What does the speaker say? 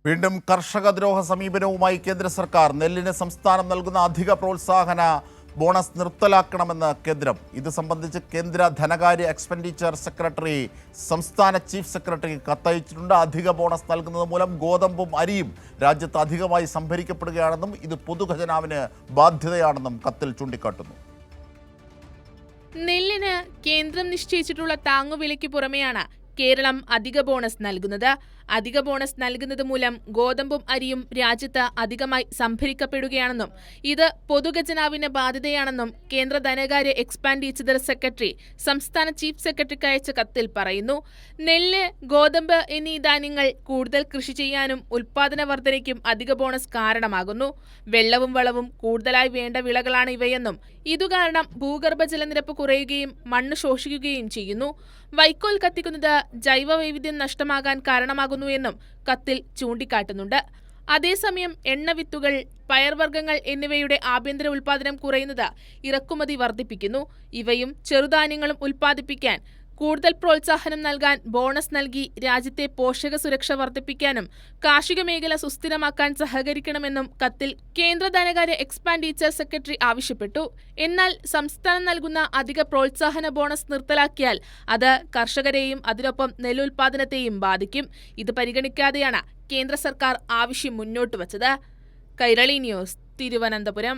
വീണ്ടും കർഷകദ്രോഹ സമീപനവുമായി കേന്ദ്ര സർക്കാർ. നെല്ലിന് സംസ്ഥാനം നൽകുന്ന അധിക പ്രോത്സാഹന ബോണസ് നിർത്തലാക്കണമെന്ന് കേന്ദ്രം. ഇത് സംബന്ധിച്ച് കേന്ദ്ര ധനകാര്യ എക്സ്പെൻഡിച്ചർ സെക്രട്ടറി സംസ്ഥാന ചീഫ് സെക്രട്ടറിക്ക് കത്തയച്ചിട്ടുണ്ട്. അധിക ബോണസ് നൽകുന്നത് മൂലം ഗോതമ്പും അരിയും രാജ്യത്ത് അധികമായി സംഭരിക്കപ്പെടുകയാണെന്നും ഇത് പൊതുഖജനാവിന് ബാധ്യതയാണെന്നും കത്തിൽ ചൂണ്ടിക്കാട്ടുന്നു. നെല്ലിന് കേന്ദ്രം നിശ്ചയിച്ചിട്ടുള്ള താങ്ങുവിലയ്ക്ക് പുറമെയാണ് കേരളം അധിക ബോണസ് നൽകുന്നത്. അധിക ബോണസ് നൽകുന്നത് മൂലം ഗോതമ്പും അരിയും രാജ്യത്ത് അധികമായി സംഭരിക്കപ്പെടുകയാണെന്നും ഇത് പൊതുഖജനാവിന് ബാധ്യതയാണെന്നും കേന്ദ്ര ധനകാര്യ എക്സ്പെൻഡിച്ചർ സെക്രട്ടറി സംസ്ഥാന ചീഫ് സെക്രട്ടറിക്ക് അയച്ച കത്തിൽ പറയുന്നു. നെല്ല്, ഗോതമ്പ് എന്നീ ധാന്യങ്ങൾ കൂടുതൽ കൃഷി ചെയ്യാനും ഉൽപാദന വർധനയ്ക്കും അധിക ബോണസ് കാരണമാകുന്നു. വെള്ളവും വളവും കൂടുതലായി വേണ്ട വിളകളാണ് ഇവയെന്നും ഇതുകാരണം ഭൂഗർഭ ജലനിരപ്പ് കുറയുകയും മണ്ണ് ശോഷിക്കുകയും ചെയ്യുന്നു. വൈക്കോൽ കത്തിക്കുന്നത് ജൈവ വൈവിധ്യം നഷ്ടമാകാൻ കാരണമാകുന്നു എന്നും കത്തിൽ ചൂണ്ടിക്കാട്ടുന്നുണ്ട്. അതേസമയം എണ്ണവിത്തുകൾ, പയർവർഗ്ഗങ്ങൾ എന്നിവയുടെ ആഭ്യന്തര ഉൽപാദനം കുറയുന്നത് ഇറക്കുമതി വർദ്ധിപ്പിക്കുന്നു. ഇവയും ചെറുധാന്യങ്ങളും ഉൽപ്പാദിപ്പിക്കാൻ കൂടുതൽ പ്രോത്സാഹനം നൽകാൻ ബോണസ് നൽകി രാജ്യത്തെ പോഷക സുരക്ഷ വർദ്ധിപ്പിക്കാനും കാർഷിക മേഖല സുസ്ഥിരമാക്കാൻ സഹകരിക്കണമെന്നും കത്തിൽ കേന്ദ്ര ധനകാര്യ എക്സ്പെൻഡിച്ചർ സെക്രട്ടറി ആവശ്യപ്പെട്ടു. എന്നാൽ സംസ്ഥാനം നൽകുന്ന അധിക പ്രോത്സാഹന ബോണസ് നിർത്തലാക്കിയാൽ അത് കർഷകരെയും അതിനൊപ്പം നെല്ലുൽപാദനത്തെയും ബാധിക്കും. ഇത് പരിഗണിക്കാതെയാണ് കേന്ദ്ര സർക്കാർ ആവശ്യം മുന്നോട്ട് വച്ചത്. കൈരളി ന്യൂസ്, തിരുവനന്തപുരം.